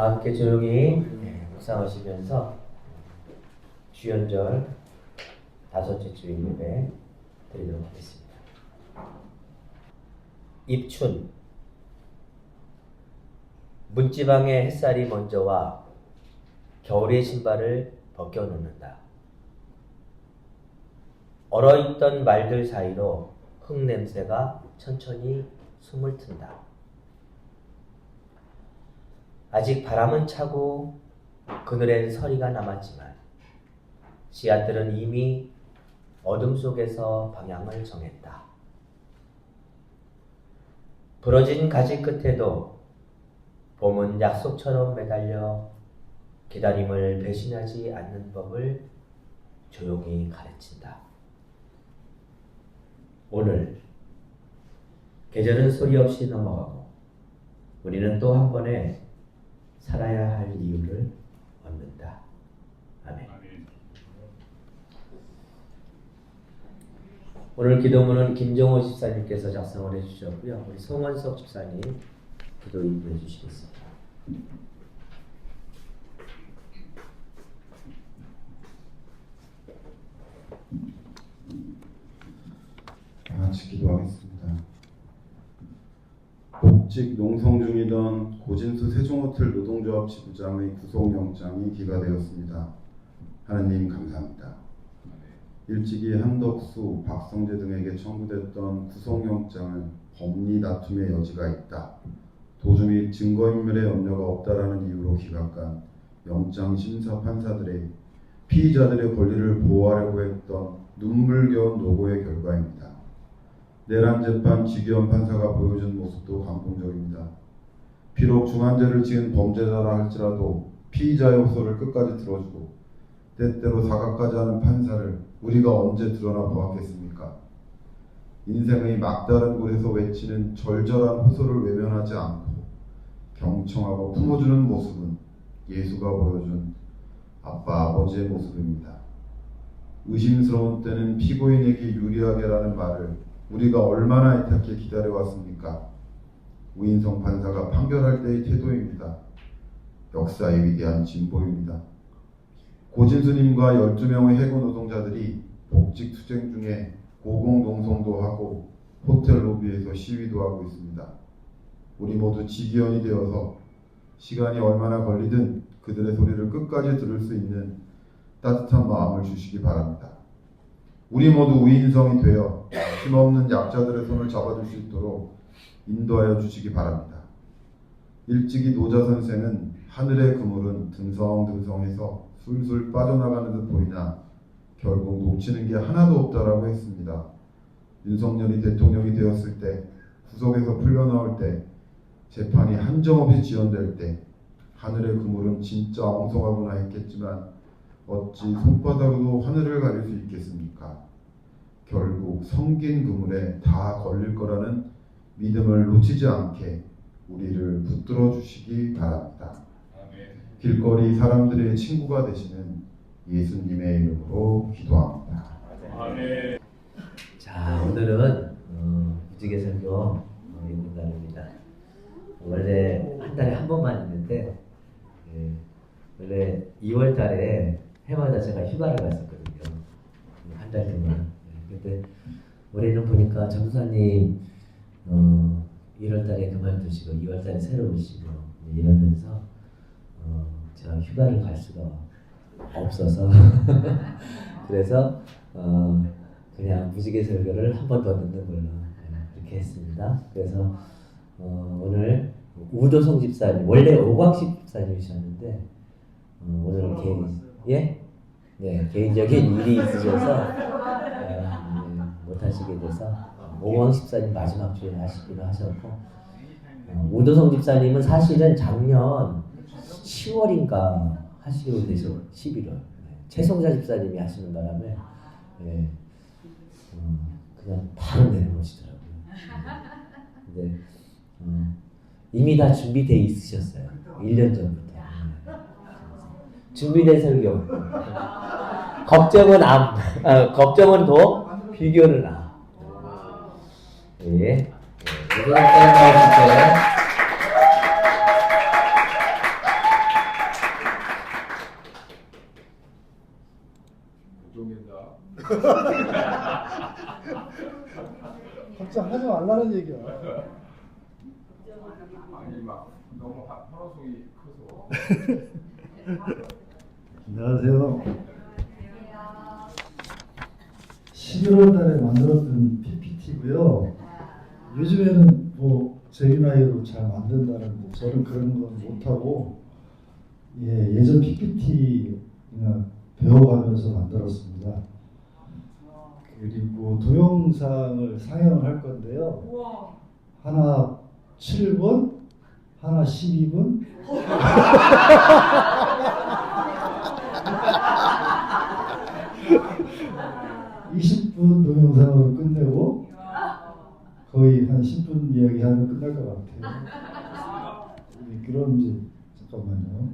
함께 조용히 묵상하시면서 주연절 5째 주일 예배 드리도록 하겠습니다. 입춘. 문지방에 햇살이 먼저 와 겨울의 신발을 벗겨놓는다. 얼어있던 말들 사이로 흙냄새가 천천히 숨을 튼다. 아직 바람은 차고 그늘엔 서리가 남았지만 씨앗들은 이미 어둠 속에서 방향을 정했다. 부러진 가지 끝에도 봄은 약속처럼 매달려 기다림을 배신하지 않는 법을 조용히 가르친다. 오늘 계절은 소리 없이 넘어가고 우리는 또 한 번에 살아야 할 이유를 얻는다. 아멘. 오늘 기도문은 김정호 집사님께서 작성을 해주셨고요. 우리 송원석 집사님 기도 인도해 주시겠습니다. 같이 기도하겠습니다. 복직 농성 중이던 고진수 세종호텔 노동조합 지부장의 구속영장이 기각되었습니다. 하느님 감사합니다. 일찍이 한덕수, 박성재 등에게 청구됐던 구속영장을 법리 다툼의 여지가 있다. 도주 및 증거인멸의 염려가 없다라는 이유로 기각한 영장심사 판사들의 피의자들의 권리를 보호하려고 했던 눈물겨운 노고의 결과입니다. 내란 재판 지기현 판사가 보여준 모습도 감동적입니다. 비록 중한죄를 지은 범죄자라 할지라도 피의자의 호소를 끝까지 들어주고 때때로 사과까지 하는 판사를 우리가 언제 드러나 보았겠습니까? 인생의 막다른 곳에서 외치는 절절한 호소를 외면하지 않고 경청하고 품어주는 모습은 예수가 보여준 아빠 아버지의 모습입니다. 의심스러운 때는 피고인에게 유리하게라는 말을 우리가 얼마나 애타게 기다려왔습니까? 우인성 판사가 판결할 때의 태도입니다. 역사의 위대한 진보입니다. 고진수님과 12명의 해고 노동자들이 복직 투쟁 중에 고공농성도 하고 호텔 로비에서 시위도 하고 있습니다. 우리 모두 지기현이 되어서 시간이 얼마나 걸리든 그들의 소리를 끝까지 들을 수 있는 따뜻한 마음을 주시기 바랍니다. 우리 모두 우인성이 되어 힘없는 약자들의 손을 잡아줄 수 있도록 인도하여 주시기 바랍니다. 일찍이 노자 선생은 하늘의 그물은 듬성듬성해서 술술 빠져나가는 듯 보이나 결국 놓치는 게 하나도 없다라고 했습니다. 윤석열이 대통령이 되었을 때, 구속에서 풀려나올 때, 재판이 한정없이 지연될 때 하늘의 그물은 진짜 엉성하구나 했겠지만 어찌 손바닥으로 하늘을 가릴 수 있겠습니까? 결국 성긴 그물에 다 걸릴 거라는 믿음을 놓치지 않게 우리를 붙들어 주시기 바랍니다. 길거리 사람들의 친구가 되시는 예수님의 이름으로 기도합니다. 아멘. 자, 오늘은 무지개 설교 읽는 날입니다. 원래 한 달에 한 번만 있는데 원래 2월 달에 해마다 제가 휴가를 갔었거든요. 한 달 동안. 근데 올해는 보니까 전사님 1월 달에 그만두시고 2월 달에 새로 오시고 이러면서 제가 휴가를 갈 수가 없어서 그래서 그냥 무지개 설교를 한 번 더 듣는 걸로 이렇게 했습니다. 그래서 오늘 우도성 집사님, 원래 오광식 집사님이셨는데 오늘 개인적인 일이 있으셔서 못 하시게 돼서 오광식 집사님 마지막 주에 하시기로 하셨고 우도성 집사님은 사실은 작년 10월인가 하시기로 돼서 11월 최성자 집사님이 하시는 바람에 그냥 바로 내려오시더라고요. 근데 이미 다 준비되어 있으셨어요. 1년 전부터. 준비된 설교. 걱정은 도, 비교는 나. 예. 이거는 아니 막 너무 화로송이 커서. 안녕하세요. 11월 달에 만들었던 PPT고요. 요즘에는 뭐 저희 나이로 잘 만든다는데 저는 그런 건 못하고 예전 PPT 그냥 배워가면서 만들었습니다. 그리고 동영상을 상영을 할 건데요. 하나 7분, 하나 12분. 20분 동영상으로 끝내고 거의 한 10분 이야기하면 끝날 것 같아요. 그럼 이제 잠깐만요.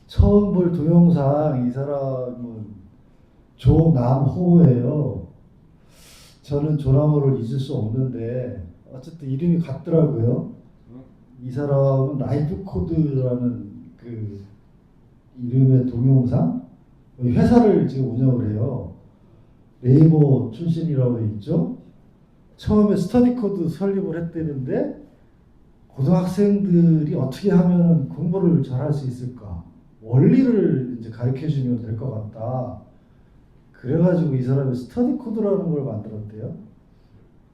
처음 볼 동영상 이 사람은 조남호예요. 저는 조남호를 잊을 수 없는데 어쨌든 이름이 같더라고요. 이 사람은 라이프 코드라는 그 이름의 동영상 회사를 지금 운영을 해요. 네이버 출신이라고 돼 있죠. 처음에 스터디 코드 설립을 했다는데 고등학생들이 어떻게 하면 공부를 잘할 수 있을까? 원리를 이제 가르쳐 주면 될 것 같다. 그래가지고 이 사람이 스터디 코드라는 걸 만들었대요.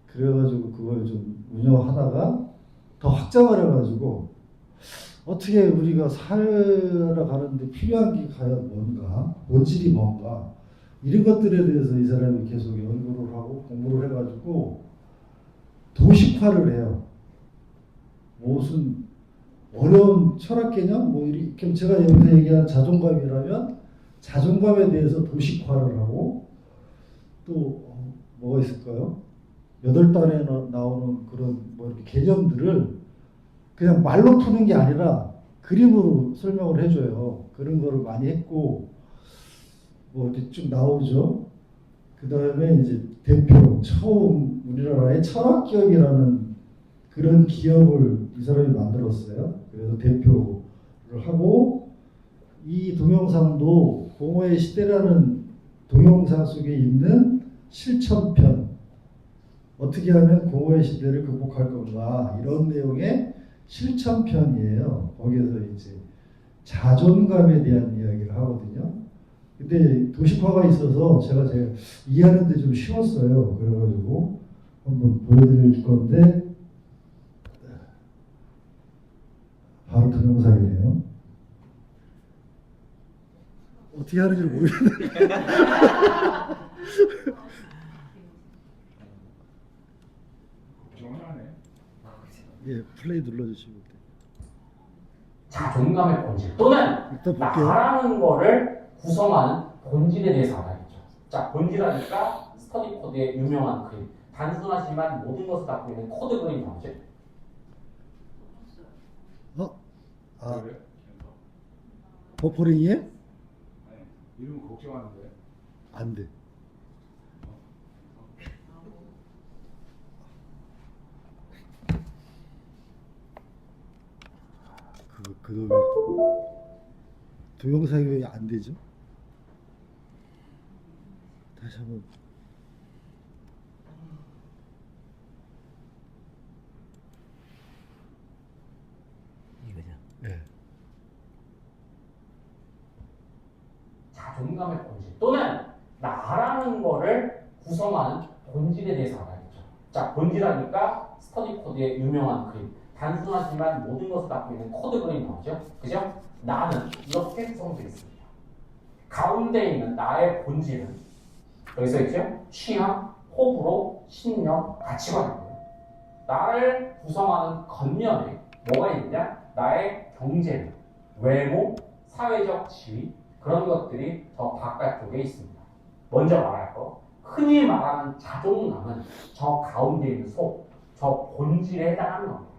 그래가지고 그걸 좀 운영하다가 더 확장을 해가지고 어떻게 우리가 살아가는데 필요한 게 과연 뭔가, 본질이 뭔가 이런 것들에 대해서 이 사람이 계속 연구를 하고 공부를 해가지고 도식화를 해요. 무슨 어려운 철학 개념, 뭐 이렇게 제가 여기서 얘기한 자존감이라면 자존감에 대해서 도식화를 하고 또 뭐가 있을까요? 8단에 나오는 그런 뭐 이렇게 개념들을 그냥 말로 푸는 게 아니라 그림으로 설명을 해줘요. 그런 거를 많이 했고 뭐 이렇게 쭉 나오죠. 그 다음에 이제 대표 처음 우리나라의 철학기업이라는 그런 기업을 이 사람이 만들었어요. 그래서 대표를 하고 이 동영상도 공허의 시대라는 동영상 속에 있는 실천편 어떻게 하면 공허의 시대를 극복할 건가 이런 내용의 실천편이에요. 거기에서 이제 자존감에 대한 이야기를 하거든요. 근데 도식화가 있어서 제가 이해하는데 좀 쉬웠어요. 그래가지고 한번 보여드릴 건데 바로 동영상이네요. 어떻게 하는지 모르겠는데 예, 플레이 눌러주시면 돼요. 자존감의 본질 또는 일단 볼게요. 나라는 거를 구성하는 본질에 대해서 알아야겠죠. 자, 본질하니까 스터디 코드의 유명한 그림. 단순하지만 모든 것을 담고 있는 코드 그림이 나오죠. 버퍼링이에요? 이름 걱정하는데. 안 돼. 그놈의 동영상이 왜 안 되죠? 다시 한번. 이거죠. 네. 자존감의 본질 또는 나라는 거를 구성하는 본질에 대해서 알아야겠죠. 자, 본질하니까 스터디 코드의 유명한 그림. 단순하지만 모든 것을 담고 있는 코드 그림이 나오죠. 그죠? 나는 이렇게 구성되어 있습니다. 가운데 있는 나의 본질은 여기 써 있죠? 취향, 호불호, 신념, 가치관이고요. 나를 구성하는 겉면에 뭐가 있느냐? 나의 경제력, 외모, 사회적 지위 그런 것들이 저 바깥쪽에 있습니다. 먼저 말할 거 흔히 말하는 자존감은 저 가운데 있는 속, 저 본질에 해당하는 겁니다.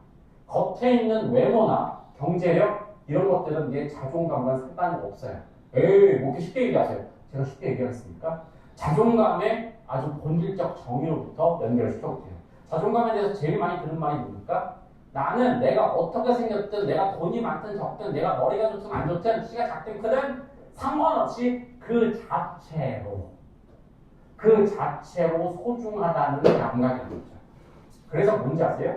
겉에 있는 외모나 경제력 이런 것들은 내 자존감과 상관이 없어요. 에이, 뭐 이렇게 쉽게 얘기하세요. 제가 쉽게 얘기하겠습니까? 자존감의 아주 본질적 정의로부터 연결시켜볼게요. 자존감에 대해서 제일 많이 들은 말이 뭡니까? 나는 내가 어떻게 생겼든 내가 돈이 많든 적든 내가 머리가 좋든 안 좋든 키가 작든 크든 상관없이 그 자체로 소중하다는 감각이 있죠. 그래서 뭔지 아세요?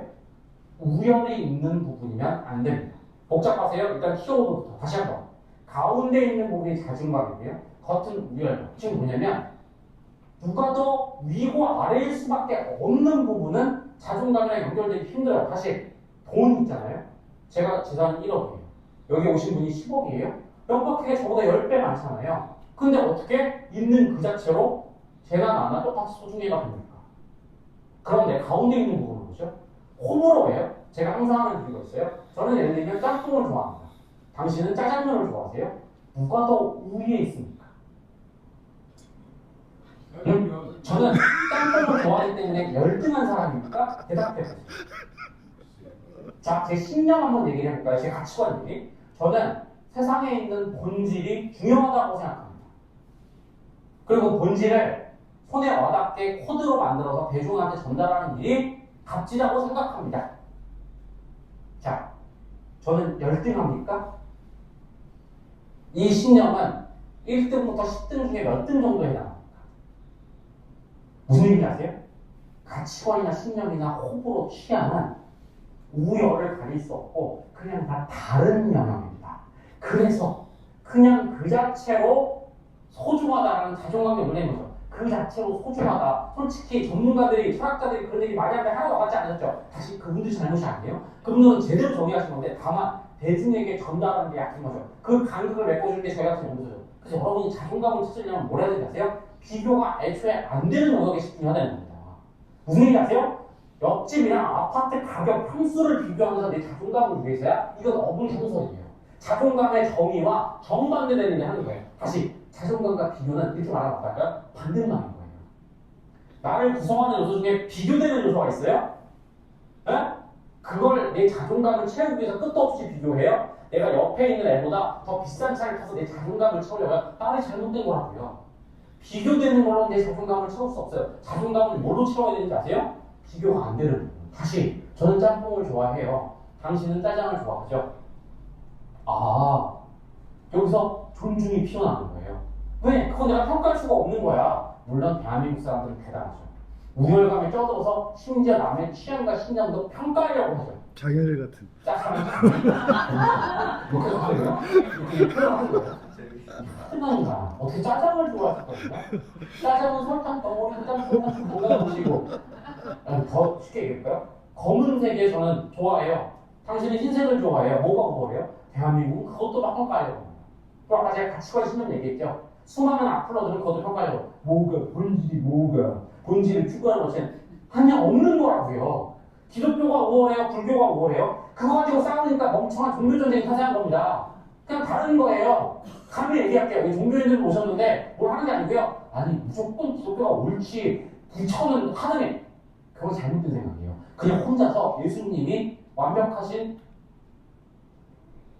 우열이 있는 부분이면 안 됩니다. 복잡하세요? 일단 키워드부터 다시 한번. 가운데 있는 부분이 자존감이고요. 겉은 우열감. 지금 뭐냐면 누가 더 위고 아래일 수밖에 없는 부분은 자존감이랑 연결되기 힘들어요. 다시 돈 있잖아요. 제가 재산이 1억이에요. 여기 오신 분이 10억이에요. 명확하게 저보다 10배 많잖아요. 근데 어떻게 있는 그 자체로 제가 나나 똑같이 소중해가 됩니까? 그런데 가운데 있는 부분은 뭐죠? 호불호예요. 제가 항상 하는 이유가 있어요. 저는 예를 들면 짬뽕을 좋아합니다. 당신은 짜장면을 좋아하세요? 누가 더 우위에 있습니까? 저는 짬뽕을 좋아하기 때문에 열등한 사람입니까? 대답해보세요. 자, 제 신념 한번 얘기를 해볼까요? 제 가치관 얘기. 저는 세상에 있는 본질이 중요하다고 생각합니다. 그리고 본질을 손에 와닿게 코드로 만들어서 대중한테 전달하는 일이 값지다고 생각합니다. 자, 저는 열등합니까? 이 신념은 1등부터 10등 중에 몇 등 정도에 해당합니다. 무슨 얘기인지 아세요? 가치관이나 신념이나 호불호 취향은 우열을 가릴 수 없고 그냥 다 다른 영역입니다. 그래서 그냥 그 자체로 소중하다라는 자존감이 올리는 거죠. 그 자체로 소중하다. 솔직히 전문가들이, 철학자들이 그런 얘기 많이 하는데 하나도 와닿지 않으셨죠? 다시 그분들 잘못이 아니에요. 그분들은 제대로 정의하신 건데 다만 대중에게 전달하는 게 약한 거죠. 그 간극을 메꿔주는 게 저희 같은 연구소죠. 그래서 여러분이 자존감을 찾으려면 뭘 해야 되는지 아세요? 비교가 애초에 안 되는 영역에 집중해야 되는 겁니다. 무슨 얘기 아세요? 옆집이랑 아파트 가격 평수를 비교하면서 내 자존감을 위해서야? 이건 어불성설이에요. 자존감의 정의와 정반대되는 게 하는 거예요. 다시 자존감과 비교는 이렇게 말하면 어떨까요? 반대말인 거예요. 나를 구성하는 요소 중에 비교되는 요소가 있어요? 네? 그걸 내 자존감을 채우기 위해서 끝도 없이 비교해요? 내가 옆에 있는 애보다 더 비싼 차를 타서 내 자존감을 채우려면 말이 잘못된 거라고요. 비교되는 걸로 내 자존감을 채울 수 없어요. 자존감을 뭘로 채워야 되는지 아세요? 비교가 안 되는 부분. 다시 저는 짬뽕을 좋아해요. 당신은 짜장을 좋아하죠? 아, 여기서 존중이 피어나는 거예요. 왜? 그건 내가 평가할 수가 없는 거야. 물론 대한민국 사람들은 대단하죠. 우열감에 쪄들어서 심지어 남의 취향과 신념도 평가하려고 하죠. 장현일 같은. 짜장면. 그렇게 하네요? 이렇게 표현하는 거예요. 하지만인가 어떻게 짜장을 좋아하셨거든요? 짜장은 설탕 덩어리, 해장국만 건강 드시고 더 쉽게 얘기할까요? 검은색에 저는 좋아해요. 당신은 흰색을 좋아해요. 뭐가 그거예요? 대한민국은 그것도 막 평가하려고 합니다. 또 아까 제가 가치관 신념 얘기했죠. 수많은 악플러들은 그것도 평가하려고 뭐가 본질이 뭐가 본질을 추구하는 것은 한명 없는 거라고요. 기독교가 우월해요? 불교가 우월해요? 그거 가지고 싸우니까 멍청한 종교전쟁이 탄생한 겁니다. 그냥 다른 거예요. 감히 얘기할게요. 종교인들 오셨는데 뭘 하는 게 아니고요. 아니 무조건 기독교가 옳지 부처는 하느니 그건 잘못된 생각이에요. 그냥 혼자서 예수님이 완벽하신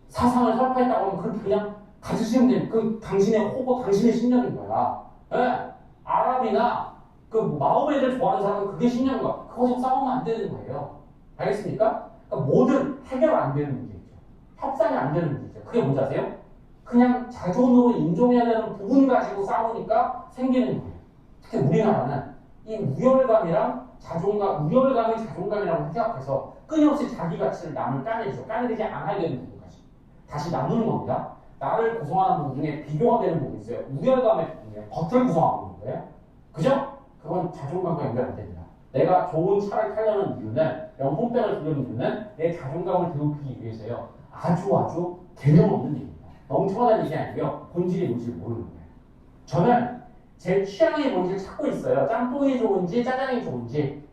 사상을 설파했다고 하면 그렇게 그냥 가지시면 돼요. 그 당신의 호고 당신의 신념인 거야. 네? 아랍이나 그 마오메를 좋아하는 사람은 그게 신념인 거야. 그거 가지고 싸우면 안 되는 거예요. 알겠습니까? 그러니까 모든 해결 안 되는 문제 있죠. 협상이 안 되는 문제 있죠. 그게 뭔지 아세요? 그냥 자존으로 인정해야 되는 부분 가지고 싸우니까 생기는 거예요. 특히 우리나라는 이 우열감이랑 자존감, 우열감이 자존감이라고 생각해서 끊임없이 자기 가치를 남을 까내죠. 까내지 않아야 되는 부분까지. 다시 나누는 겁니다. 나를 구성하는 부분 중에 비교가 되는 부분이 있어요. 우열감의 부분이에요. 겉을 구성하는 거예요. 그죠? 그건 자존감과 연결 안 됩니다. 내가 좋은 차를 타려는 이유는, 명품백을 두려는 이유는 내 자존감을 드높이기 위해서요. 아주 개념 없는 얘기입니다. 멍청하다는 얘기 아니고요. 본질이 뭔지 모르는 거예요. 저는 제 취향이 뭔지 찾고 있어요. 짬뽕이 좋은지 짜장이 좋은지.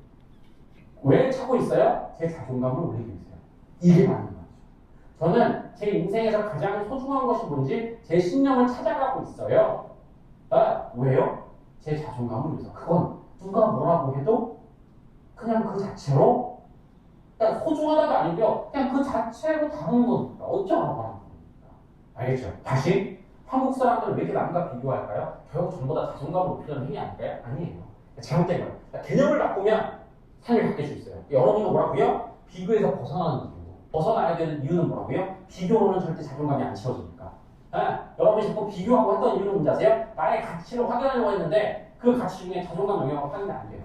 왜 찾고 있어요? 제 자존감을 올리기 위해서요. 이게 맞는 거죠. 저는 제 인생에서 가장 소중한 것이 뭔지 제 신념을 찾아가고 있어요. 왜요? 제 자존감을 위해서. 그건 누가 뭐라고 해도 그냥 그 자체로 그냥 소중하다가 아니고요. 그냥 그 자체로 다른 거니까. 어쩌라고 하는 겁니까? 알겠죠? 다시 한국 사람들은 왜 이렇게 남과 비교할까요? 결국 전부 다 자존감을 높이려는 힘이 아닐까요? 아니에요. 잘못된 거예요. 개념을 바꾸면 삶이 바뀔 수 있어요. 여러분은 뭐라고요? 비교에서 벗어나는 이유. 벗어나야 되는 이유는 뭐라고요? 비교로는 절대 자존감이 안 채워지니까. 여러분이 자꾸 비교하고 했던 이유는 뭔지 아세요? 나의 가치를 확인하려고 했는데 그 가치 중에 자존감 영역을 확인이 안 돼요.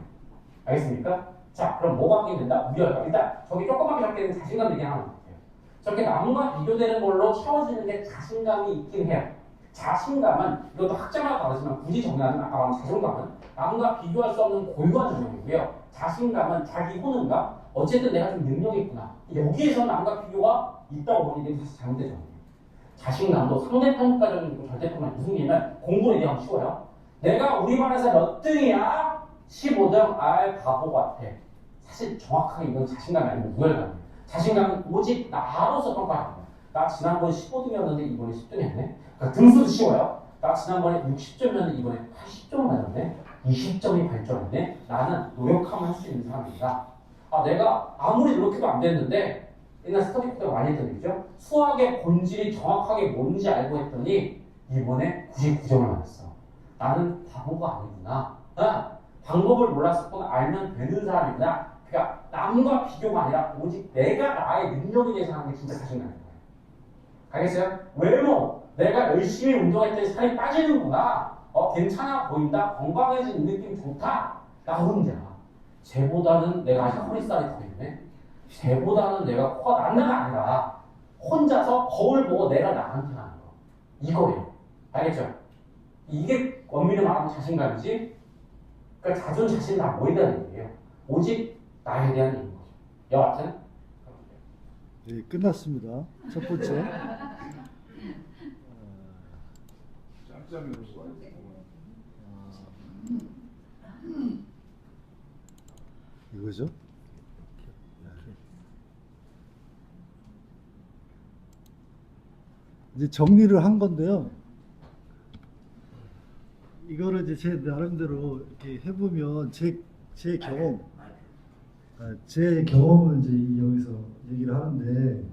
알겠습니까? 자, 그럼 뭐가 바뀐다? 우열감. 일단 저기 조그맣게 적혀있는 자신감 얘기하는 것 같아요. 저렇게 남과 비교되는 걸로 채워지는 게 자신감이 있긴 해요. 자신감은 이것도 학자마다 다르지만 굳이 정의하면 아까 말한 자존감은 남과 비교할 수 없는 고유한 능력이고요. 자신감은 자기 효능감, 어쨌든 내가 좀 능력이 있구나. 여기에서 남과 비교가 있다고 보는 게 사실 잘못된 정의예요. 자신감도 상대평가적이고 절대평가 무슨 얘기냐면 공부에 대한 쉬워요. 내가 우리 반에서 몇 등이야? 15등. 아이 바보 같아. 사실 정확하게 이건 자신감이 아니고 우열감이에요. 자신감은 오직 나로서 평가하는 거예요. 나 지난번에 15등이었는데 이번에 10등이었네. 그러니까 등수도 쉬워요. 나 지난번에 60점이었는데 이번에 80점을 맞았네. 20점이 발전했네. 나는 노력하면 할 수 있는 사람이다. 아, 내가 아무리 노력해도 안 됐는데 옛날 스터디 코드가 많이 했던 얘기죠. 수학의 본질이 정확하게 뭔지 알고 했더니 이번에 99점을 맞았어. 나는 바보가 아니구나. 방법을 몰랐을 뿐 알면 되는 사람이구나. 그러니까 남과 비교가 아니라 오직 내가 나의 능력에 대해서 하는 게 진짜 자신감인 거예요. 알겠어요? 외모, 내가 열심히 운동했더니 살이 빠지는구나. 괜찮아 보인다. 건강해진 이 느낌 좋다. 나 혼자. 쟤보다는 내가 아직 허리살이 더 있네. 쟤보다는 내가 코가 난다가 아니라 혼자서 거울 보고 내가 나한테 하는 거. 이거예요. 알겠죠? 이게 원민을 말하는 자신감이지. 그러니까 자존 자신 다 뭐에 대한 얘기예요. 오직 나에 대한 얘기인 거죠. 여하튼 네, 끝났습니다. 첫 번째. 짬짬이 놓고 와요. 이거죠? 이제 정리를 한 건데요. 이거를 이제 제 나름대로 이렇게 해보면 제 경험을 이제 여기서 얘기를 하는데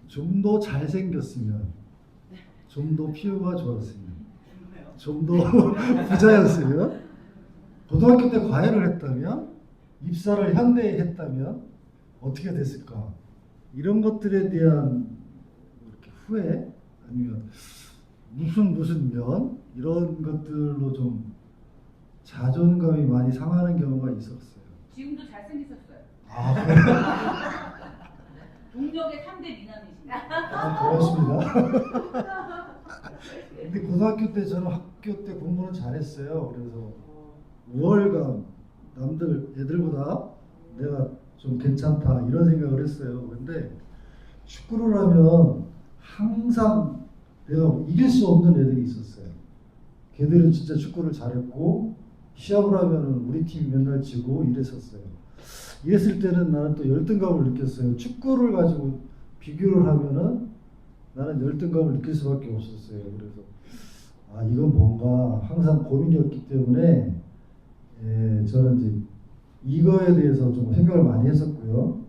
좀 더 잘생겼으면, 좀 더 피부가 좋았으면, 좀 더 부자였으면, 고등학교 때 과외를 했다면, 입사를 현대에 했다면 어떻게 됐을까? 이런 것들에 대한 이렇게 후회 아니면 무슨 면 이런 것들로 좀 자존감이 많이 상하는 경우가 있었어요. 지금도 잘생기셨어요. 아, 그래요? 동력의 3대 미남이십니다. 아, 고맙습니다. 근데 고등학교 때 저는 학교 때 공부는 잘했어요. 그래서 우월감, 남들 애들보다 내가 좀 괜찮다 이런 생각을 했어요. 근데 축구를 하면 항상 내가 이길 수 없는 애들이 있었어요. 걔들은 진짜 축구를 잘했고 시합을 하면은 우리 팀이 맨날 지고 이랬었어요. 이랬을 때는 나는 또 열등감을 느꼈어요. 축구를 가지고 비교를 하면은 나는 열등감을 느낄 수밖에 없었어요. 그래서 아, 이건 뭔가 항상 고민이었기 때문에 저는 이제 이거에 대해서 좀 생각을 많이 했었고요.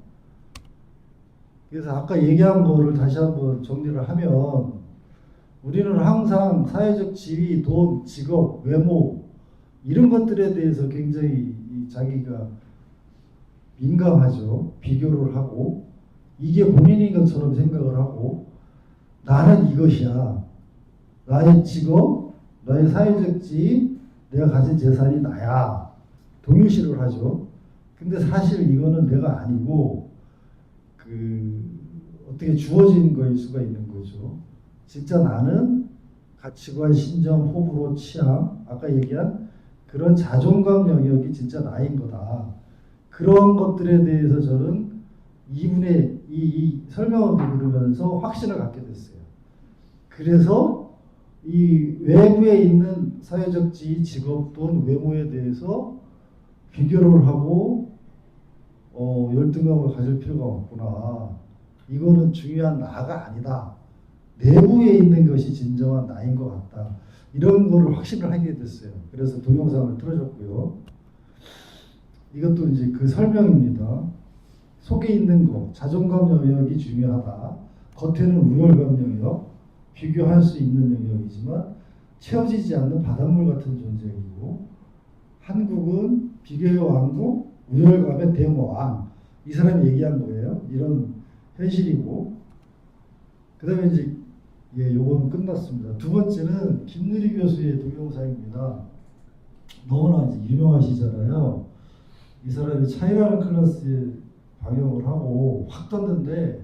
그래서 아까 얘기한 거를 다시 한번 정리를 하면 우리는 항상 사회적 지위, 돈, 직업, 외모 이런 것들에 대해서 굉장히 자기가 민감하죠. 비교를 하고 이게 본인인 것처럼 생각을 하고 나는 이것이야. 나의 직업, 나의 사회적 지위, 내가 가진 재산이 나야. 동일시를 하죠. 근데 사실 이거는 내가 아니고 어떻게 주어진 거일 수가 있는 거죠. 진짜 나는 가치관, 신정, 호불호, 취향, 아까 얘기한 그런 자존감 영역이 진짜 나인 거다. 그런 것들에 대해서 저는 이분의 이 설명을 들으면서 확신을 갖게 됐어요. 그래서 이 외부에 있는 사회적 지위, 직업 또는 외모에 대해서 비교를 하고 열등감을 가질 필요가 없구나. 이거는 중요한 나가 아니다. 내부에 있는 것이 진정한 나인 것 같다. 이런 거를 확신을 하게 됐어요. 그래서 동영상을 틀어줬고요. 이것도 이제 그 설명입니다. 속에 있는 거, 자존감 영역이 중요하다. 겉에는 우월감 영역, 비교할 수 있는 영역이지만 채워지지 않는 바닷물 같은 존재이고 한국은 비교의 왕국, 우월감의 대모왕. 이 사람이 얘기한 거예요. 이런 현실이고 그 다음에 이제 요거는 끝났습니다. 두 번째는 김누리 교수의 동영상입니다. 너무나 이제 유명하시잖아요. 이 사람이 차이라는 클래스에 방영을 하고 확 떴는데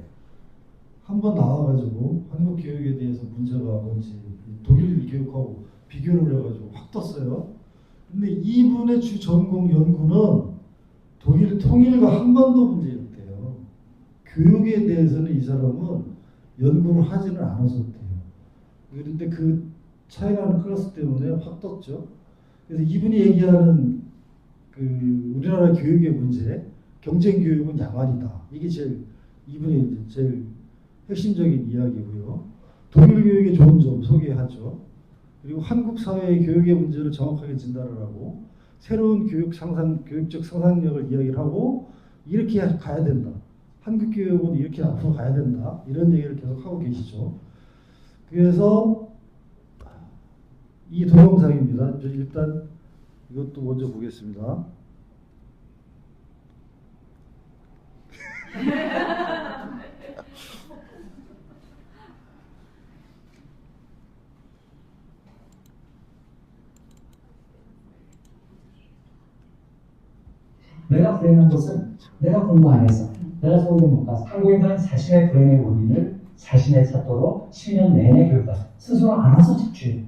한 번 나와가지고 한국 교육에 대해서 문제가 뭔지 독일 교육하고 비교를 해가지고 확 떴어요. 근데 이분의 주 전공 연구는 독일 통일과 한반도 문제였대요. 교육에 대해서는 이 사람은 연구를 하지는 않았었대요. 그런데 그 차이라는 클래스 때문에 확 떴죠. 그래서 이분이 얘기하는 그 우리나라 교육의 문제, 경쟁 교육은 야만이다. 이게 이분의 이제 제일 핵심적인 이야기고요. 독일 교육의 좋은 점 소개하죠. 그리고 한국 사회의 교육의 문제를 정확하게 진단을 하고 새로운 교육적 상상력을 이야기를 하고 이렇게 가야 된다. 한국 교육은 이렇게 앞으로 가야 된다. 이런 얘기를 계속 하고 계시죠. 그래서 이 동영상입니다. 일단 이것도 먼저 보겠습니다. 내가 불행한 것은 내가 공부 안 해서, 내가 서울에 못 가서. 한국인들은 자신의 불행의 원인을 자신의 찾도록 10년 내내 교육하죠. 스스로 알아서 착취해요.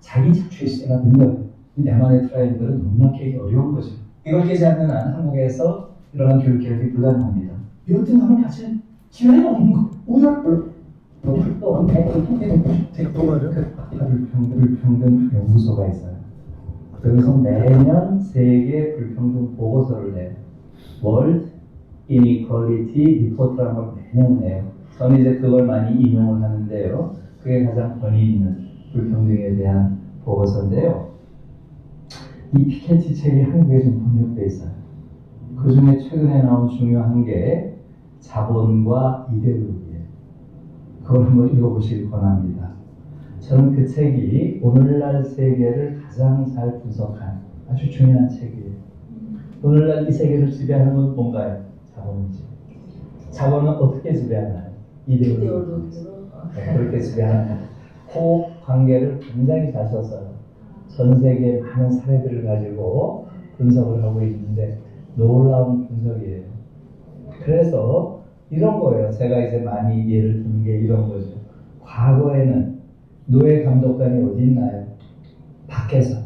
자기 착취의 시대가 된 거예요. 내만의 트라이들은 농락하기 어려운 거죠. 이걸 깨지 않는 한 한국에서 이러한 교육 개혁이 불가능합니다. 이럴 때 나는 같이 기회가 없는 거. 오늘 또 불평등 연구소가 있어요. 그래서 매년 세계 불평등 보고서를 내요. World Inequality Report라는 걸 매년 내요. 저는 이제 그걸 많이 인용을 하는데요. 그게 가장 권위 있는 불평등에 대한 보고서인데요. 이 피케티 책이 한국에 좀 번역돼 있어요. 그 중에 최근에 나온 중요한 게 자본과 이데올로기예요. 그걸 한번 읽어보시길 권합니다. 저는 그 책이 오늘날 세계를 가장 잘 분석한 아주 중요한 책이에요. 오늘날 이 세계를 지배하는 건 뭔가요? 자본이지. 자본은 어떻게 지배하나요? 이데올로기로. 그렇게 지배하는 그 관계를 굉장히 잘 썼어요. 전 세계 많은 사례들을 가지고 분석을 하고 있는데 놀라운 분석이에요. 그래서 이런 거예요. 제가 이제 많이 예를 드는 게 이런 거죠. 과거에는 노예 감독관이 어디 있나요? 밖에서.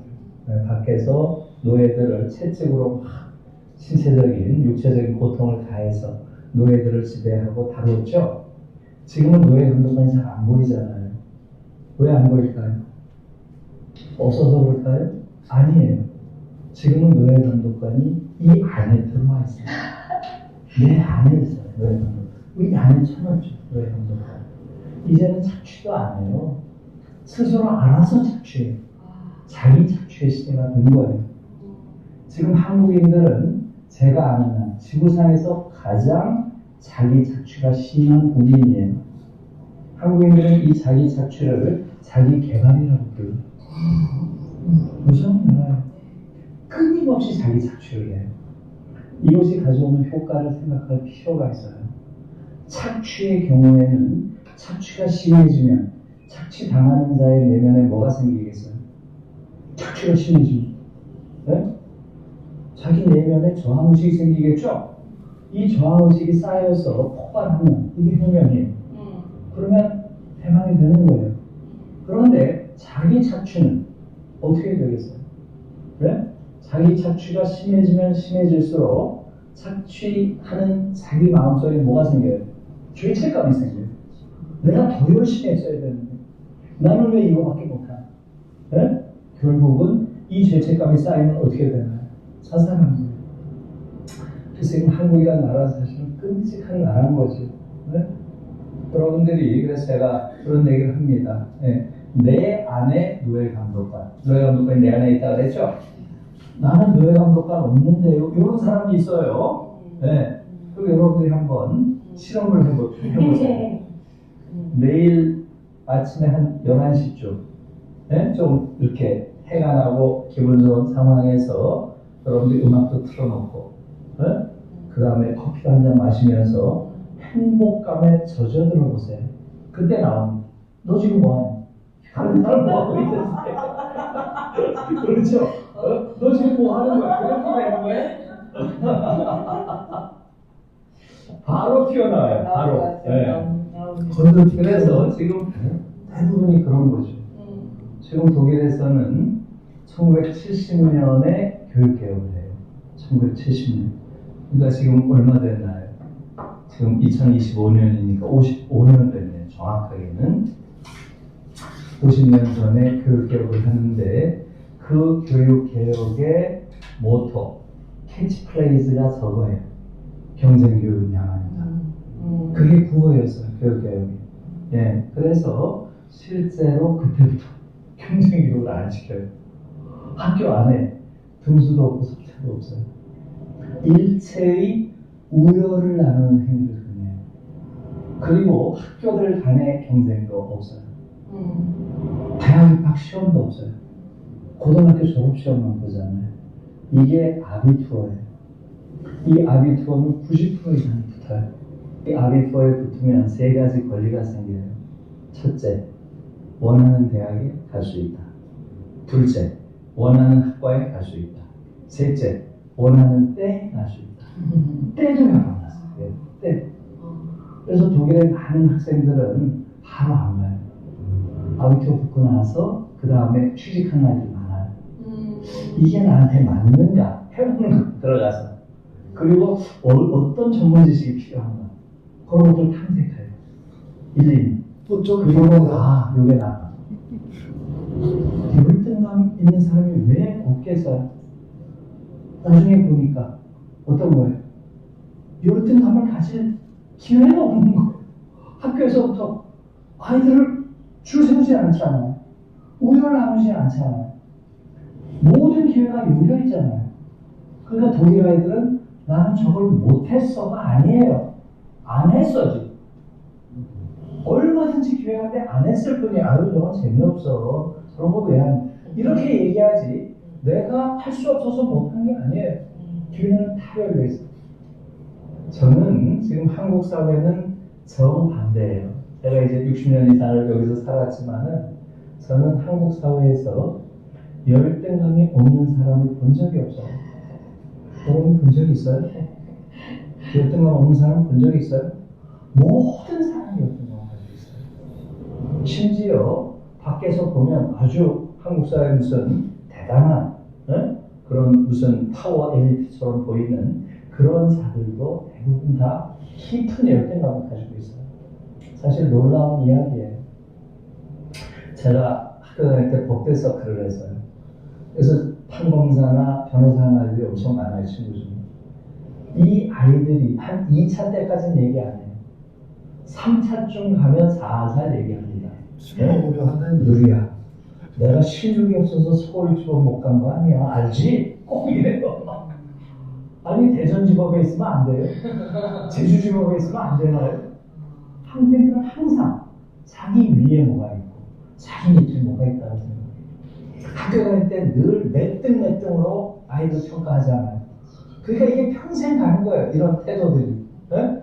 밖에서 노예들을 채찍으로 막 신체적인, 육체적인 고통을 가해서 노예들을 지배하고 다뤘죠. 지금은 노예 감독관이 잘 안 보이잖아요. 왜 안 보일까요? 없어서 그럴까요? 아니에요. 지금은 노예 감독관이 이 안에 들어와 있어요. 내 안에 있어요. 노예 감독관. 이 안에 쳐놨죠. 노예 감독관. 이제는 착취도 안 해요. 스스로 알아서 착취해요. 자기 착취의 시대가 된 거예요. 지금 한국인들은 제가 아는 한 지구상에서 가장 자기 착취가 심한 국민이에요. 한국인들은 이 자기 착취를 자기 개발이라고 불러요. 무서운 나라예요. 끊임없이 자기 착취를 해요. 이것이 가져오는 효과를 생각할 필요가 있어요. 착취의 경우에는 착취가 심해지면 착취 당하는 자의 내면에 뭐가 생기겠어요? 착취가 심해지면 네? 자기 내면에 저항의식이 생기겠죠? 이 저항의식이 쌓여서 폭발하면 이게 혁명이에요. 그러면 대망이 되는 거예요. 그런데 자기 착취는 어떻게 되겠어요? 네? 자기 착취가 심해지면 심해질수록 착취하는 자기 마음속에 뭐가 생겨요? 죄책감이 생겨요. 내가 더 열심히 했어야 되는데 나는 왜 이거밖에 못하나? 네? 결국은 이 죄책감이 쌓이면 어떻게 되나요? 자살하는 거예요. 그래서 지금 한국이라는 나라는 사실은 끔찍한 나라인 거죠. 네? 여러분들이 그래서 제가 그런 얘기를 합니다. 네. 내 안에 노예 감독관. 노예 감독관이 내 안에 있다고 그랬죠? 나는 노예 감독관 없는데요. 이런 사람이 있어요. 네. 그리고 여러분들이 한번 실험을 해보세요. 내일 아침에 한 11시쯤 네? 좀 이렇게 해가 나고 기분 좋은 상황에서 여러분들이 음악도 틀어놓고 네? 그 다음에 커피 한 잔 마시면서 행복감에 젖어들어 보세요. 그때 나옵니다. 너 지금 뭐하냐? 다른 사람 뭐하고 있는데 그렇죠? 너 지금 뭐하는 거야? 그렇게 되는 거예요? 바로 튀어나와요. 바로. 네. 건너뛰기. 그래서 지금 대부분이 그런 거죠. 지금 독일에서는 1970년에 교육개혁을 해요. 1970년. 그러니까 지금 얼마 됐나요? 지금 2025년이니까 55년 됐네요. 정확하게는. 50년 전에 교육개혁을 하는데 그 교육개혁의 모토, 캐치프레이즈가 저거예요. 경쟁교육을 향합니다. 그게 구호였어요. 교육개혁이. 예, 그래서 실제로 그때부터 경쟁교육을 안 시켜요. 학교 안에 등수도 없고 석차도 없어요. 일체의 우열을 나누는 행위를 하네요. 그리고 학교들 간의 경쟁도 없어요. 대학 입학 시험도 없어요. 고등학교 졸업 시험만 보잖아요. 이게 아비투어예요. 이 아비투어는 90% 이상 붙어요. 이 아비투어에 붙으면 세 가지 권리가 생겨요. 첫째, 원하는 대학에 갈 수 있다. 둘째, 원하는 학과에 갈 수 있다. 셋째, 원하는 때에 갈 수 있다. 때도 열어놨어요. 때. 그래서 독일의 많은 학생들은 바로 안 가요. 아비투어 붙고 나서 그 다음에 취직한 아이들 많아요. 이게 나한테 맞는가 해보는 거 들어가서. 그리고 어떤 전문 지식이 필요한가 그런 것들 탐색해요. 일일이. 또좀 그리고 요게 나. 열등감 있는 사람이 왜 없겠어요? 나중에 보니까 어떤 거예요? 열등감을 가질 기회가 없는 거예요. 학교에서부터 아이들을 줄 세우지 않잖아요. 우열을 나누지 않잖아요. 모든 기회가 열려 있잖아요. 그러니까 독일 아이들은 나는 저걸 못했어가 아니에요. 안 했어지. 얼마든지 기회가 있는데 안 했을 뿐이 아유 저건 재미없어. 저런 거 왜 하니? 이렇게 얘기하지. 내가 할 수 없어서 못한 게 아니에요. 기회는 다 열려 있어요. 저는 지금 한국 사회는 정반대예요. 제가 이제 60년 이상을 여기서 살았지만은 저는 한국 사회에서 열등감이 없는 사람을 본 적이 없어요. 여러분 본 적이 있어요? 열등감 없는 사람 본 적이 있어요? 모든 사람이 열등감을 가지고 있어요. 심지어 밖에서 보면 아주 한국 사회 무슨 대단한 그런 무슨 파워 엘리트처럼 보이는 그런 자들도 대부분 다 깊은 열등감을 가지고 있어요. 사실 놀라운 이야기예요. 제가 학교 다닐 때 법대 서클을 했어요. 그래서 판검사나 변호사 아이들이 엄청 많아요, 친구 중에. 이 아이들이 한 2차 때까지는 얘기 안 해요. 3차쯤 가면 살살 얘기합니다. 실력으로 하는 누리야, 내가 실력이 없어서 서울지법 못 간 거 아니야? 알지? 꼭 이래요. 아니 대전지법에 있으면 안 돼요? 제주지법에 있으면 안 되나요? 한국인들은 항상 자기 위에 뭐가 있고 자기 밑에 뭐가 있다고 생각해요. 학교 다닐 때 늘 매등매등으로 아이들 평가하잖아요. 그러니까 이게 평생 가는 거예요. 이런 태도들이. 네?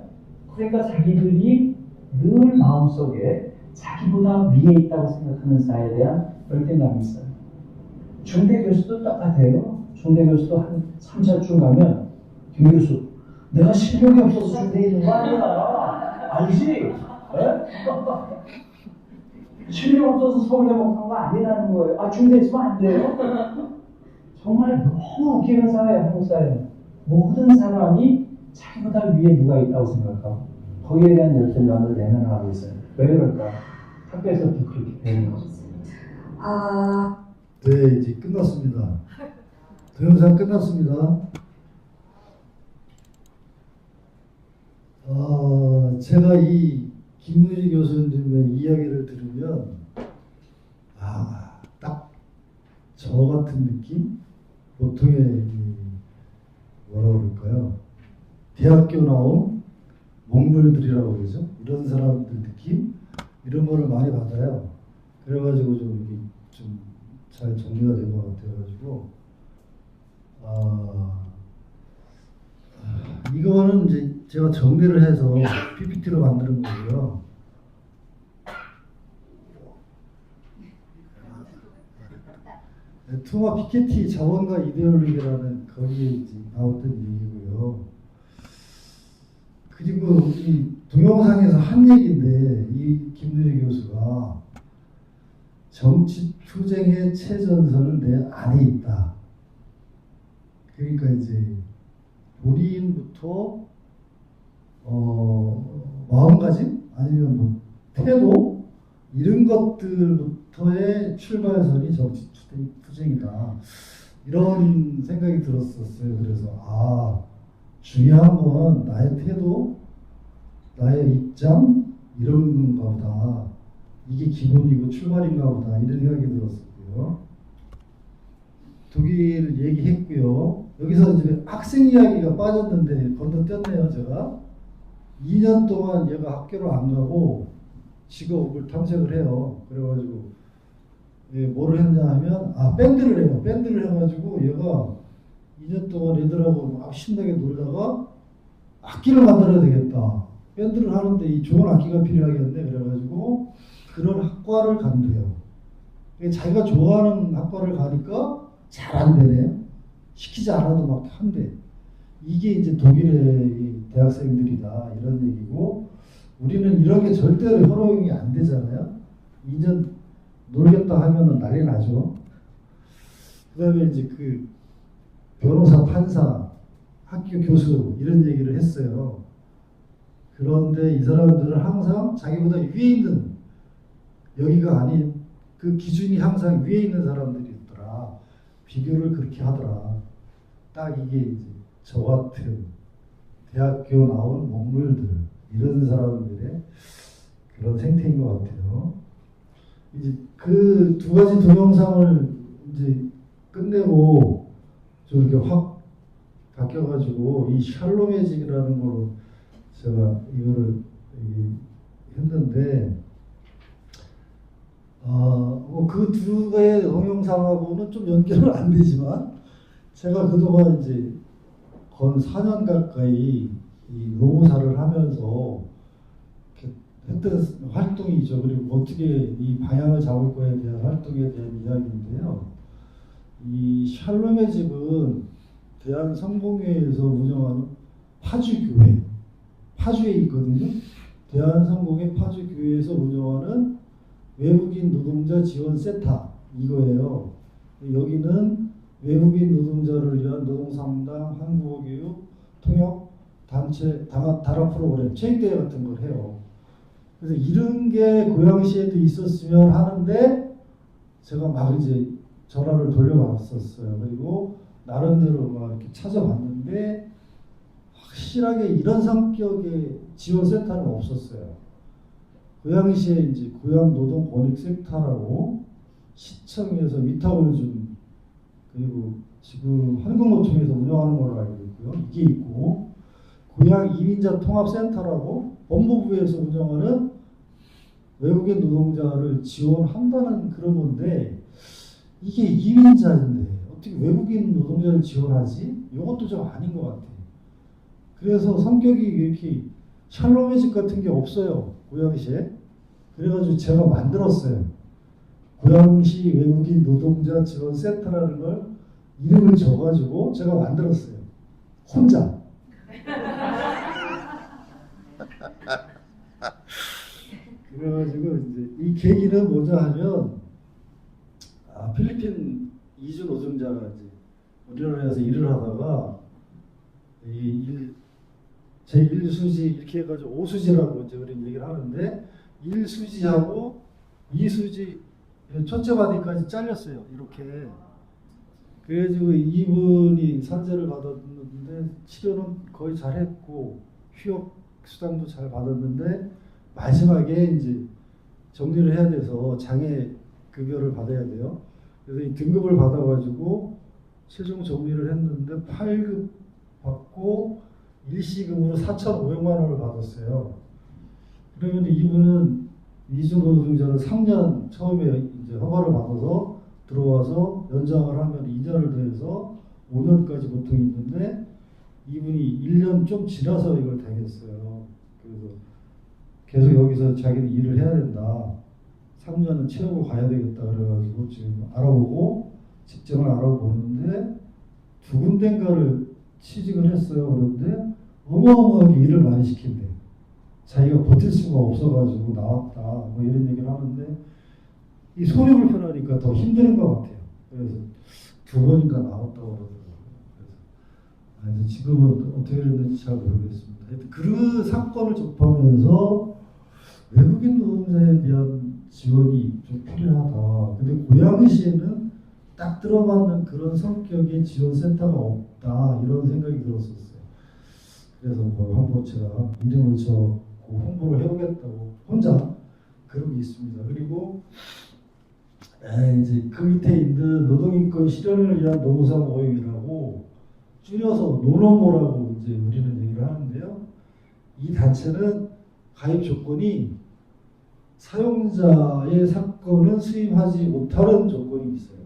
그러니까 자기들이 늘 마음속에 자기보다 위에 있다고 생각하는 사회에 대한 열등감이 있어요. 중대 교수도 똑같아요. 중대 교수도 한 3차쯤 가면 김 교수, 내가 실력이 없어서 중대에 있는 거 아니야. 알지? 네? 실력 없어서 서울대 못 간 거 아니라는 거예요. 아, 중대 있으면 안 돼요? 정말 너무 웃기는 사회예요, 한국 사회는. 모든 사람이 자기보다 위에 누가 있다고 생각하고 거기에 대한 열등감을 내면하고 있어요. 왜 그럴까? 학교에서도 그렇게 되는 거죠. 네, 이제 끝났습니다. 동영상 끝났습니다. 제가 이 김무지 교수님의 이야기를 들으면 딱 저 같은 느낌? 보통의 뭐라고 그럴까요? 대학교 나온 몽골들이라고 그러죠? 이런 사람들 느낌? 이런 거를 많이 받아요. 그래가지고 좀 잘 정리가 된 것 같아가지고 이거는 이제 제가 정리를 해서 PPT로 만드는 거고요. 토마 피케티 자본과 이데올로기라는 거기에 이제 나왔던 얘기고요. 그리고 이 동영상에서 한 얘기인데 이 김누리 교수가 정치 투쟁의 최전선은 내 안에 있다. 그러니까 이제 본인부터 마음가짐 아니면 뭐 태도 이런 것들부터의 출발선이 정치 투쟁이다. 이런 생각이 들었었어요. 그래서 중요한 건 나의 태도, 나의 입장 이런 건가 보다. 이게 기본이고 출발인가 보다. 이런 생각이 들었었고요. 독일 얘기했고요. 여기서 이제 학생 이야기가 빠졌는데 건너뛰었네요. 제가 2년 동안 얘가 학교를 안 가고 직업을 탐색을 해요. 그래가지고 뭐를 했냐 하면 밴드를 해요. 밴드를 해가지고 얘가 2년 동안 애들하고 막 신나게 놀다가 악기를 만들어야 되겠다. 밴드를 하는데 이 좋은 악기가 필요하겠네. 그래가지고 그런 학과를 간대요. 자기가 좋아하는 학과를 가니까 잘 안 되네. 시키지 않아도 막 한대. 이게 이제 독일의 대학생들이다. 이런 얘기고 우리는 이런 게 절대로 허용이 안 되잖아요. 2년 놀겠다 하면은 난리 나죠. 그 다음에 이제 그 변호사, 판사, 학교 교수 이런 얘기를 했어요. 그런데 이 사람들은 항상 자기보다 위에 있는 여기가 아닌 그 기준이 항상 위에 있는 사람들이 있더라. 비교를 그렇게 하더라. 딱 이게 이제 저 같은 대학교 나온 먹물들 이런 사람들의 그런 생태인 것 같아요. 이제 그 두 가지 동영상을 이제 끝내고 좀 이렇게 확 바뀌어가지고 이 샬롬의직이라는 걸로 제가 이거를 했는데 그 두 개의 동영상하고는 좀 연결은 안 되지만 제가 그동안 이제 건 4년 가까이 이 노무사를 하면서 했던 활동이죠. 그리고 어떻게 이 방향을 잡을 거에 대한 활동에 대한 이야기인데요. 이 샬롬의 집은 대한성공회에서 운영하는 파주교회, 파주에 있거든요. 대한성공회 파주교회에서 운영하는 외국인 노동자 지원 센터 이거예요. 여기는 외국인 노동자를 위한 노동상담, 한국어교육, 통역, 단체, 단합 프로그램, 체육대회 같은 걸 해요. 그래서 이런 게 고양시에도 있었으면 하는데 제가 막 이제 전화를 돌려봤었어요. 그리고 나름대로 막 이렇게 찾아봤는데 확실하게 이런 성격의 지원센터는 없었어요. 고양시에 이제 고양노동권익센터라고 시청에서 위탁을 준 그리고 지금 한국노총에서 운영하는 걸로 알고 있고요. 이게 있고 고양 이민자 통합센터라고 법무부에서 운영하는 외국인 노동자를 지원한다는 그런 건데 이게 이민자인데 어떻게 외국인 노동자를 지원하지? 이것도 좀 아닌 것 같아요. 그래서 성격이 이렇게 샬롬의 집 같은 게 없어요. 고양시에. 그래가지고 제가 만들었어요. 고양시 외국인 노동자 지원센터라는 걸 이름을 줘가지고 제가 만들었어요. 혼자. 그래가지고 이제 이 계기는 뭐냐 하면 필리핀 이주 노동자가 이제 우리나라에서 일을 하다가 제 1수지 이렇게 해가지고 5수지라고 이제 그런 얘기를 하는데 1수지하고 2수지 첫째 바디까지 잘렸어요. 이렇게. 그래가지고 이분이 산재를 받았는데 치료는 거의 잘했고 휴업 수당도 잘 받았는데 마지막에 이제 정리를 해야 돼서 장애 급여를 받아야 돼요. 그래서 이 등급을 받아가지고 최종 정리를 했는데 8급 받고 일시금으로 4,500만 원을 받았어요. 그러면 이분은 이주 노동자를 3년 처음에 이제 허가를 받아서 들어와서 연장을 하면 2년을 더해서 5년까지 보통 있는데 이분이 1년 좀 지나서 이걸 당했어요. 그래서 계속 여기서 자기는 일을 해야 된다. 3년은 채우고 가야 되겠다 그래가지고 지금 알아보고 직장을 알아보는데 두 군데인가를 취직을 했어요. 그런데 어마어마하게 일을 많이 시킨대. 자기가 버틸 수가 없어가지고 나왔다. 뭐 이런 얘기를 하는데 이 소리 불편하니까 더 힘든 것 같아요. 그래서 두 번인가 나왔다고 그러더라고요. 그래서 지금은 어떻게 됐는지 잘 모르겠습니다. 하여튼 그 사건을 접하면서 외국인 노동자에 대한 지원이 좀 필요하다. 근데 고양시에는 딱 들어맞는 그런 성격의 지원센터가 없다. 이런 생각이 들었었어요. 그래서 뭐 한번 제가 이름을 적고 홍보를 해보겠다고 혼자 그러고 있습니다. 그리고 이제 그 밑에 있는 노동인권 실현을 위한 노무사 모임이라고 줄여서 노노모라고 이제 우리는 얘기를 하는데요. 이 단체는 가입 조건이 사용자의 사건은 수임하지 못하는 조건이 있어요.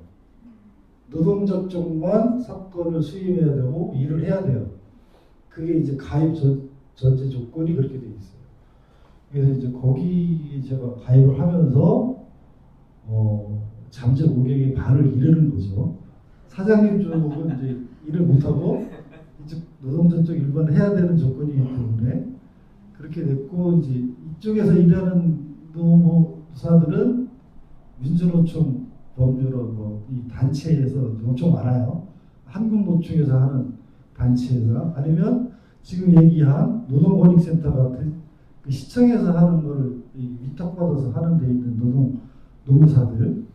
노동자 쪽만 사건을 수임해야 되고 일을 해야 돼요. 그게 이제 가입 전제 조건이 그렇게 돼 있어요. 그래서 이제 거기 제가 가입을 하면서 잠재 고객의 반을 이르는 거죠. 사장님 쪽은 이제 일을 못하고 이쪽 노동자 쪽 일만 해야 되는 조건이기 때문에 그렇게 됐고 이제 이쪽에서 일하는 노무사들은 민주노총 법률원 이 단체에서 엄청 많아요. 한국노총에서 하는 단체에서 아니면 지금 얘기한 노동권익센터 같은 그 시청에서 하는 거를 위탁받아서 하는 데 있는 노무사들.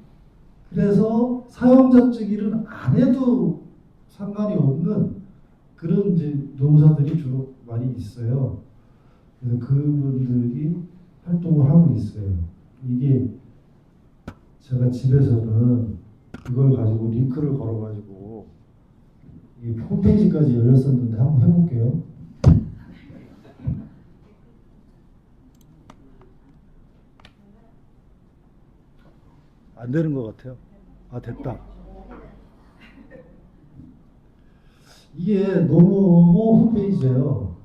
그래서 사용자 쪽 일은 안 해도 상관이 없는 그런 이제 노무사들이 주로 많이 있어요. 그래서 그분들이 활동을 하고 있어요. 이게 제가 집에서는 이걸 가지고 링크를 걸어가지고 이 홈페이지까지 열렸었는데 한번 해볼게요. 안 되는 것 같아요. 아 됐다. 이게 노무모 홈페이지예요.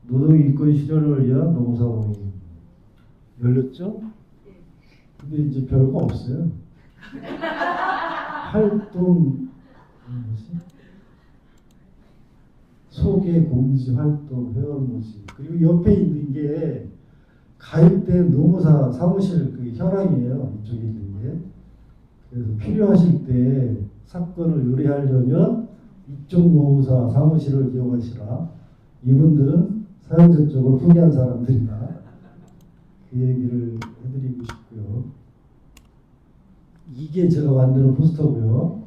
노동인권 실현을 위한 노무사 모임 열렸죠? 근데 이제 별거 없어요. 활동 소개 공지 활동 회원 모집 그리고 옆에 있는 게 가입된 노무사 사무실 그 현황이에요. 이쪽에 있는 게. 그래서 필요하실 때 사건을 의뢰하려면 이쪽 노무사 사무실을 이용하시라. 이분들은 사용자 쪽을 포기한 사람들이다. 그 얘기를 해드리고 싶고요. 이게 제가 만드는 포스터고요.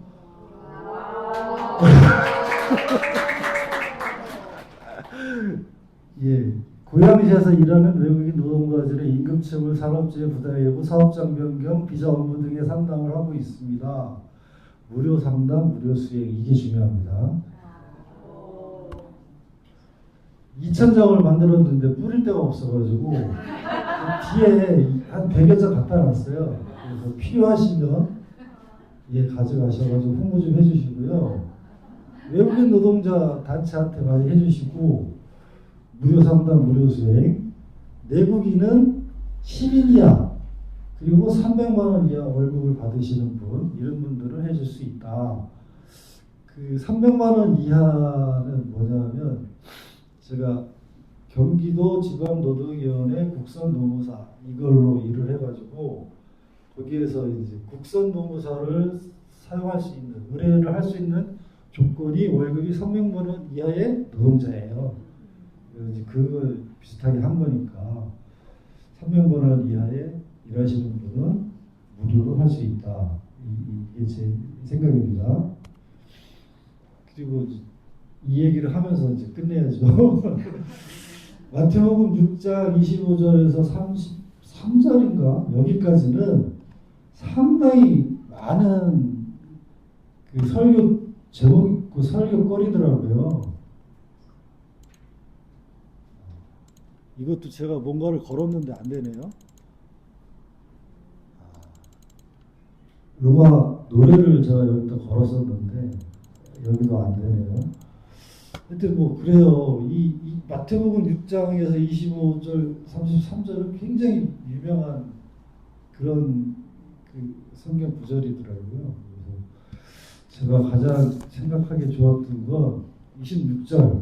예, 고양시에서 일하는 외국인 노동자들의 임금체불, 산업재해 부담 예고, 사업장 변경, 비자 업무 등의 상담을 하고 있습니다. 무료 상담, 무료 수행 이게 중요합니다. 2,000장을 만들었는데 뿌릴 데가 없어가지고 뒤에 한 100여 장 갖다 놨어요. 그래서 필요하시면 예 가져가셔가지고 홍보 좀 해주시고요. 외국인 노동자 단체한테 많이 해주시고 무료 상담, 무료 수행. 내국인은 10인 이하 그리고 300만 원 이하 월급을 받으시는 분 이런 분들은 해줄 수 있다. 그 300만 원 이하는 뭐냐면 제가 경기도 지방노동위원회 국선노무사 이걸로 일을 해가지고 거기에서 이제 국선노무사를 사용할 수 있는 의뢰를 할 수 있는 조건이 월급이 300만 원 이하의 노동자예요. 그래서 그걸 비슷하게 한 거니까 300만 원 이하에 일하시는 분은 무료로 할 수 있다. 이게 제 생각입니다. 그리고 이 얘기를 하면서 이제 끝내야죠. 마태복음 6장 25절에서 33절인가 여기까지는 상당히 많은 그 설교 제목 있고 설교거리더라고요. 이것도 제가 뭔가를 걸었는데 안 되네요. 음악 노래를 제가 여기다 걸었었는데 여기도 안 되네요. 하여튼 뭐 그래요. 이 마태복음 6장에서 25절, 33절은 굉장히 유명한 그런 그 성경 구절이더라고요. 그래서 제가 가장 생각하기 좋았던 건 26절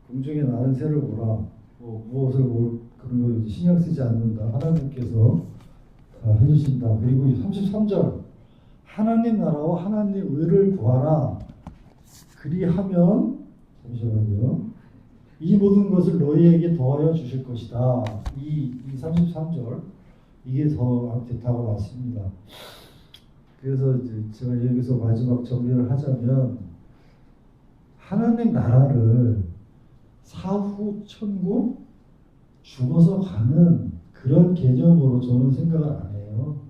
공중에 나는 새를 보라 무엇을 그런 거 이제 신경 쓰지 않는다 하나님께서 다 해주신다. 그리고 33절 하나님 나라와 하나님 의를 구하라 그리하면 잠시만요 이 모든 것을 너희에게 더하여 주실 것이다. 이 33절 이게 더 답가 맞습니다. 그래서 이제 제가 여기서 마지막 정리를 하자면 하나님 나라를 사후 천국 죽어서 가는 그런 개념으로 저는 생각을 안 해요.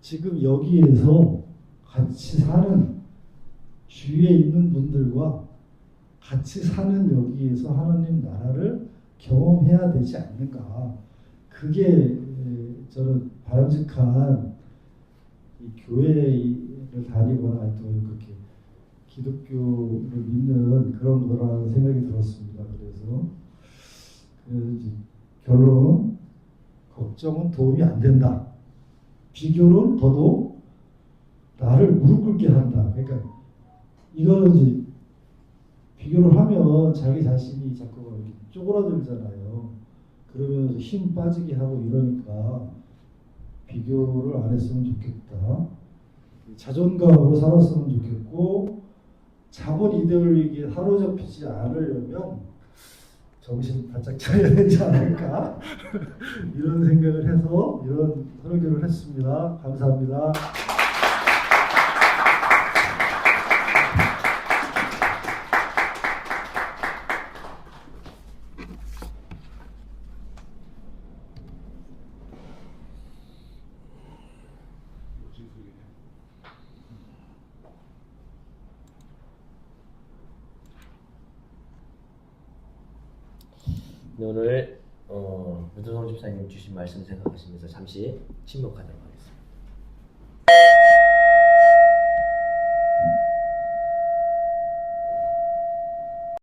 지금 여기에서 같이 사는 주위에 있는 분들과 같이 사는 여기에서 하나님 나라를 경험해야 되지 않는가. 그게 저는 바람직한 이 교회를 다니거나 또 그렇게 기독교를 믿는 그런 거라는 생각이 들었습니다. 그래서 이제 결론 걱정은 도움이 안 된다. 비교는 더더욱 나를 무릎 꿇게 한다. 그러니까 이거는 이제 비교를 하면 자기 자신이 자꾸 이렇게 쪼그라들잖아요. 그러면서 힘 빠지게 하고 이러니까 비교를 안 했으면 좋겠다. 자존감으로 살았으면 좋겠고 자본 이데올리기에 사로잡히지 않으려면 정신 바짝 차려야 되지 않을까 이런 생각을 해서 이런 설교를 했습니다. 감사합니다. 오늘 문도성 집사님 주신 말씀 생각하시면서 잠시 침묵하도록 하겠습니다.